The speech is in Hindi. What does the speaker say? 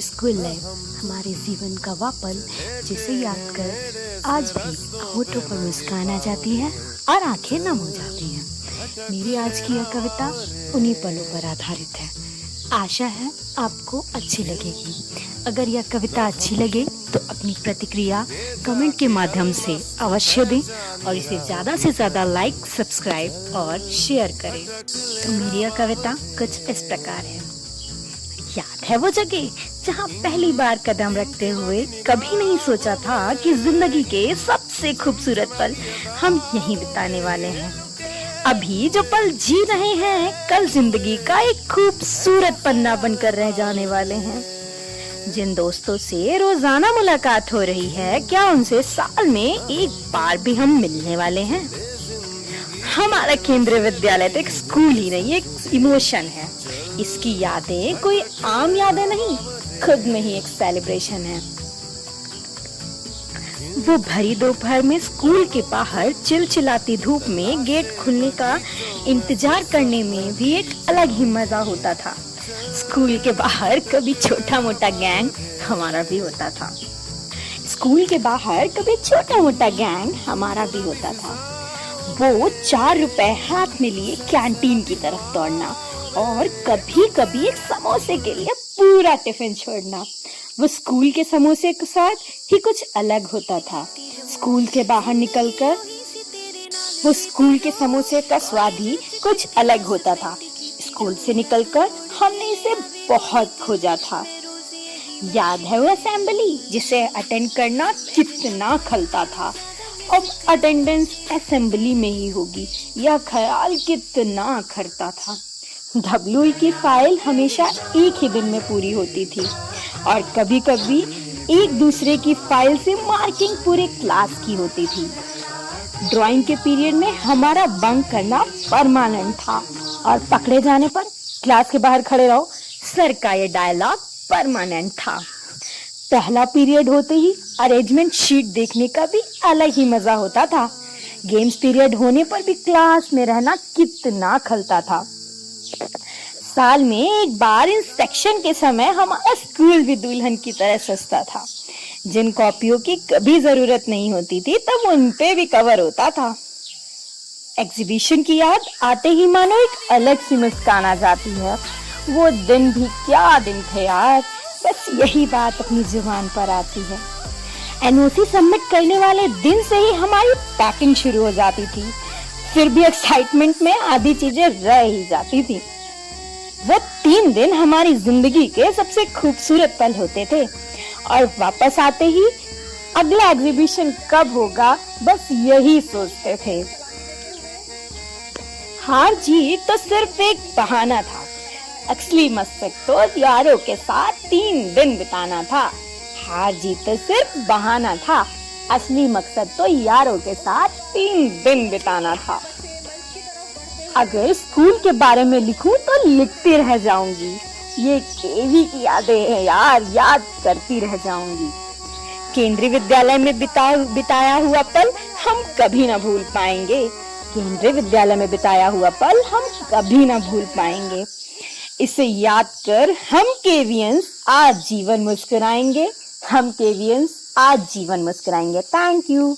स्कूल लाइफ हमारे जीवन का वह पल जिसे याद कर आज भी होठों पर मुस्कान आ जाती है और आंखें नम हो जाती हैं। मेरी आज की यह कविता उन्हीं पलों पर आधारित है। आशा है आपको अच्छी लगेगी। अगर यह कविता अच्छी लगे तो अपनी प्रतिक्रिया कमेंट के माध्यम से अवश्य दें और इसे ज़्यादा से ज़्यादा लाइक, सब्सक्राइब और शेयर करें। तो मेरी यह कविता कुछ इस प्रकार है। याद है वो जगह जहाँ पहली बार कदम रखते हुए कभी नहीं सोचा था कि जिंदगी के सबसे खूबसूरत पल हम यहीं बिताने वाले हैं। अभी जो पल जी रहे हैं कल जिंदगी का एक खूबसूरत पन्ना बनकर रह जाने वाले हैं। जिन दोस्तों से रोजाना मुलाकात हो रही है, क्या उनसे साल में एक बार भी हम मिलने वाले हैं? हमारा केंद्रीय विद्यालय तो एक स्कूल ही नहीं, एक इमोशन है। इसकी यादें कोई आम यादें नहीं, खुद में ही एक सेलिब्रेशन है। वो भरी दोपहर में स्कूल के बाहर चिलचिलाती धूप में गेट खुलने का इंतजार करने में भी एक अलग ही मजा होता था। स्कूल के बाहर कभी छोटा मोटा गैंग हमारा भी होता था। स्कूल के बाहर कभी छोटा मोटा गैंग हमारा भी होता था। वो 4 रुपए हाथ में लिए कैंटीन की तरफ दौड़ना और कभी कभी एक समोसे के लिए पूरा टिफिन छोड़ना। वो स्कूल के समोसे के साथ ही कुछ अलग होता था। स्कूल के बाहर निकलकर वो स्कूल के समोसे का स्वाद ही कुछ अलग होता था। स्कूल से निकलकर हमने इसे बहुत खोजा था। याद है वो असेंबली जिसे अटेंड करना कितना खलता था। अब अटेंडेंस असेंबली में ही होगी, यह ख्याल कितना खरता था। WE की फाइल हमेशा एक ही दिन में पूरी होती थी और कभी कभी एक दूसरे की फाइल से मार्किंग पूरे क्लास की होती थी। ड्राइंग के पीरियड में हमारा बंक करना परमानेंट था और पकड़े जाने पर क्लास के बाहर खड़े रहो, सर का ये डायलॉग परमानेंट था। पहला पीरियड होते ही अरेंजमेंट शीट देखने का भी अलग ही मजा होता था। गेम्स पीरियड होने पर भी क्लास में रहना कितना खलता था। साल में एक बार इंस्पेक्शन के समय हमारा स्कूल भी दुल्हन की तरह सस्ता था। जिन कॉपियों की कभी जरूरत नहीं होती थी तब उन पे भी कवर होता था। एग्जीबिशन की याद आते ही मानो एक अलग सी मुस्कान आ जाती है। वो दिन भी क्या दिन थे यार, बस यही बात अपनी जुबान पर आती है। NOC सबमिट करने वाले दिन से ही हमारी पैकिंग शुरू हो जाती थी। फिर भी एक्साइटमेंट में आधी चीजें रह ही जाती थी। वो 3 दिन हमारी जिंदगी के सबसे खूबसूरत पल होते थे और वापस आते ही अगला एग्जीबिशन कब होगा बस यही सोचते थे। हार जीत तो सिर्फ एक बहाना था, असली मकसद तो यारों के साथ 3 दिन बिताना था। हार जीत तो सिर्फ बहाना था, असली मकसद तो यारों के साथ 3 दिन बिताना था। अगर स्कूल के बारे में लिखूं तो लिखती रह जाऊंगी। ये केवी की यादें हैं यार, याद करती रह जाऊंगी। केंद्रीय विद्यालय में बिताया हुआ पल हम कभी ना भूल पाएंगे। केंद्रीय विद्यालय में बिताया हुआ पल हम कभी ना भूल पाएंगे। इसे याद कर हम केवियंस आज जीवन मुस्कुराएंगे। हम केवियंस आज जीवन मुस्कुराएंगे। Thank you.